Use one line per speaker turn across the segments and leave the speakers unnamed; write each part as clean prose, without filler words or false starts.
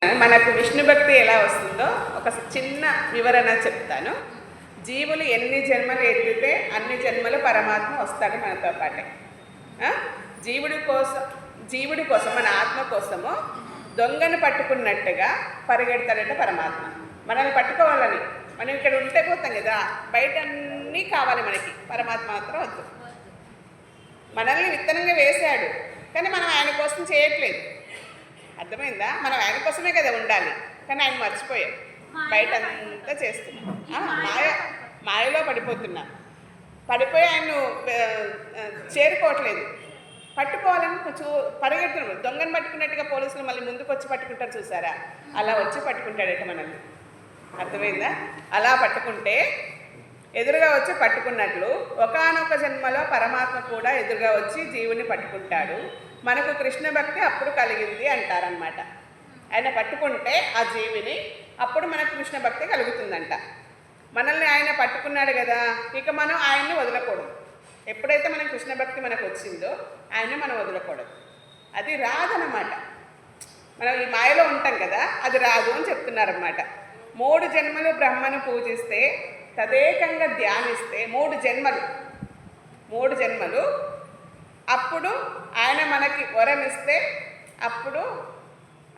మనకు విష్ణు భక్తి ఎలా వస్తుందో ఒక చిన్న వివరణ చెప్తాను. జీవులు ఎన్ని జన్మలు ఎత్తితే అన్ని జన్మలు పరమాత్మ వస్తాడు మనతో పాటే. జీవుడి కోసం మన ఆత్మ కోసము దొంగను పట్టుకున్నట్టుగా పరిగెడతాడట పరమాత్మ. మనల్ని పట్టుకోవాలని, మనం ఇక్కడ ఉంటే పోతాం కదా, బయట అన్నీ కావాలి మనకి, పరమాత్మ మాత్రం వద్దు. మనల్ని విత్తనంగా వేశాడు, కానీ మనం ఆయన కోసం చేయట్లేదు. అర్థమైందా? మనం ఆయన కోసమే కదా ఉండాలి, కానీ ఆయన మర్చిపోయాం, బయట అంతా చేస్తున్నాం. మాయలో పడిపోతున్నాం. పడిపోయి ఆయన్ను చేరుకోవట్లేదు. పట్టుకోవాలని పరిగెడుతున్నాం. దొంగను పట్టుకున్నట్టుగా పోలీసులు మళ్ళీ ముందుకు వచ్చి పట్టుకుంటారు, చూసారా? అలా వచ్చి పట్టుకుంటాడట మనల్ని. అర్థమైందా? అలా పట్టుకుంటే ఎదురుగా వచ్చి పట్టుకున్నట్లు ఒకానొక జన్మలో పరమాత్మ కూడా ఎదురుగా వచ్చి జీవుని పట్టుకుంటాడు. మనకు కృష్ణ భక్తి అప్పుడు కలిగింది అంటారనమాట. ఆయన పట్టుకుంటే ఆ జీవిని, అప్పుడు మనకు కృష్ణ భక్తి కలుగుతుందంట. మనల్ని ఆయన పట్టుకున్నాడు కదా, ఇక మనం ఆయన్ని వదలకూడదు. ఎప్పుడైతే మనం కృష్ణ భక్తి మనకు వచ్చిందో ఆయన్ని మనం వదలకూడదు. అది రాదనమాట. మనం ఈ మాయలో ఉంటాం కదా, అది రాదు అని చెప్తున్నారన్నమాట. 3 జన్మలు బ్రహ్మను పూజిస్తే, తదేకంగా ధ్యానిస్తే, 3 జన్మలు అప్పుడు ఆయన మనకి వరం ఇస్తే, అప్పుడు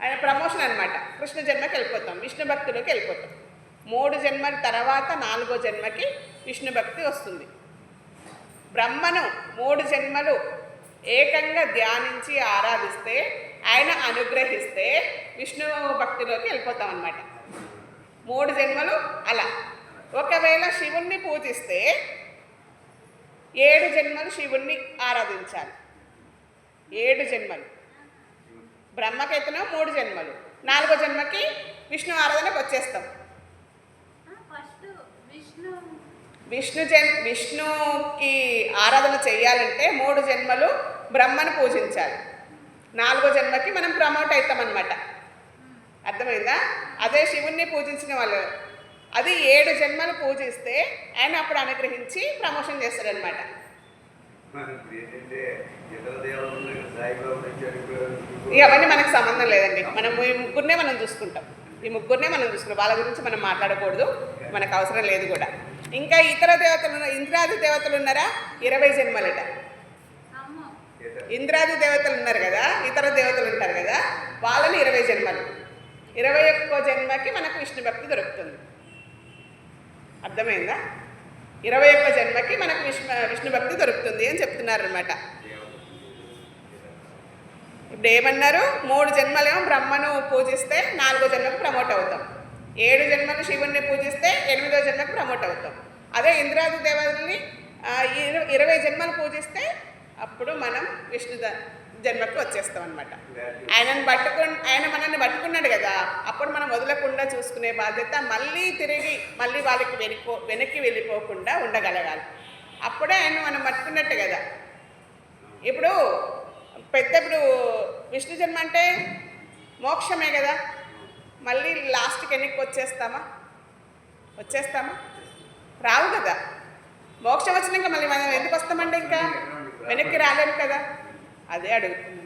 ఆయన ప్రమోషన్ అనమాట. కృష్ణ జన్మకి వెళ్ళిపోతాం, విష్ణు భక్తిలోకి వెళ్ళిపోతాం. 3 జన్మల తర్వాత 4వ జన్మకి విష్ణు భక్తి వస్తుంది. బ్రహ్మను 3 జన్మలు ఏకంగా ధ్యానించి ఆరాధిస్తే, ఆయన అనుగ్రహిస్తే విష్ణు భక్తిలోకి వెళ్ళిపోతాం అన్నమాట. 3 జన్మలు అలా. ఒకవేళ శివుణ్ణి పూజిస్తే 7 జన్మలు శివుణ్ణి ఆరాధించాలి. 7 జన్మలు. బ్రహ్మకైతేనో 3 జన్మలు, 4వ జన్మకి విష్ణు ఆరాధనకు వచ్చేస్తాం. విష్ణుకి ఆరాధన చెయ్యాలంటే 3 జన్మలు బ్రహ్మను పూజించాలి. 4వ జన్మకి మనం ప్రమోట్ అవుతామన్నమాట. అర్థమైందా? అదే శివుణ్ణి పూజించిన వాళ్ళు, అది 7 జన్మలు పూజిస్తే ఆయన అప్పుడు అనుగ్రహించి ప్రమోషన్ చేస్తాడనమాట. అవన్నీ మనకు సంబంధం లేదండి. మనం ఈ ముగ్గురినే మనం చూసుకుంటాం. వాళ్ళ గురించి మనం మాట్లాడకూడదు, మనకు అవసరం లేదు కూడా. ఇంకా ఇతర దేవతలు, ఇంద్రాది దేవతలు ఉన్నారా? 20 జన్మలట. ఇంద్రాది దేవతలు ఉన్నారు కదా, ఇతర దేవతలు ఉంటారు కదా, వాళ్ళని 20 జన్మలు. 21వ జన్మకి మనకు విష్ణు భక్తి దొరుకుతుంది. అర్థమైందా? 21వ జన్మకి మనకు విష్ణు భక్తి దొరుకుతుంది అని చెప్తున్నారు అనమాట. ఇప్పుడు ఏమన్నారు? 3 జన్మలేమో బ్రహ్మను పూజిస్తే 4వ జన్మకు ప్రమోట్ అవుతాం. 7 జన్మలు శివుణ్ణి పూజిస్తే 8వ జన్మకు ప్రమోట్ అవుతాం. అదే ఇంద్రాది దేవతల్ని 20 జన్మలు పూజిస్తే అప్పుడు మనం విష్ణు జన్మకు వచ్చేస్తాం అనమాట. ఆయన మనల్ని పట్టుకున్నాడు కదా, అప్పుడు మనం వదలకుండా చూసుకునే బాధ్యత, మళ్ళీ వాళ్ళకి వెనక్కి వెళ్ళిపోకుండా ఉండగలగాలి. అప్పుడే ఆయన మనం పట్టుకున్నట్టు కదా. ఇప్పుడు విష్ణు జన్మ అంటే మోక్షమే కదా. మళ్ళీ లాస్ట్కి వెనక్కి వచ్చేస్తామా? రావు కదా. మోక్షం వచ్చినాక మళ్ళీ మనం ఎందుకు వస్తామండి? ఇంకా వెనక్కి రాలేము కదా. అదే అడుగుతుంది.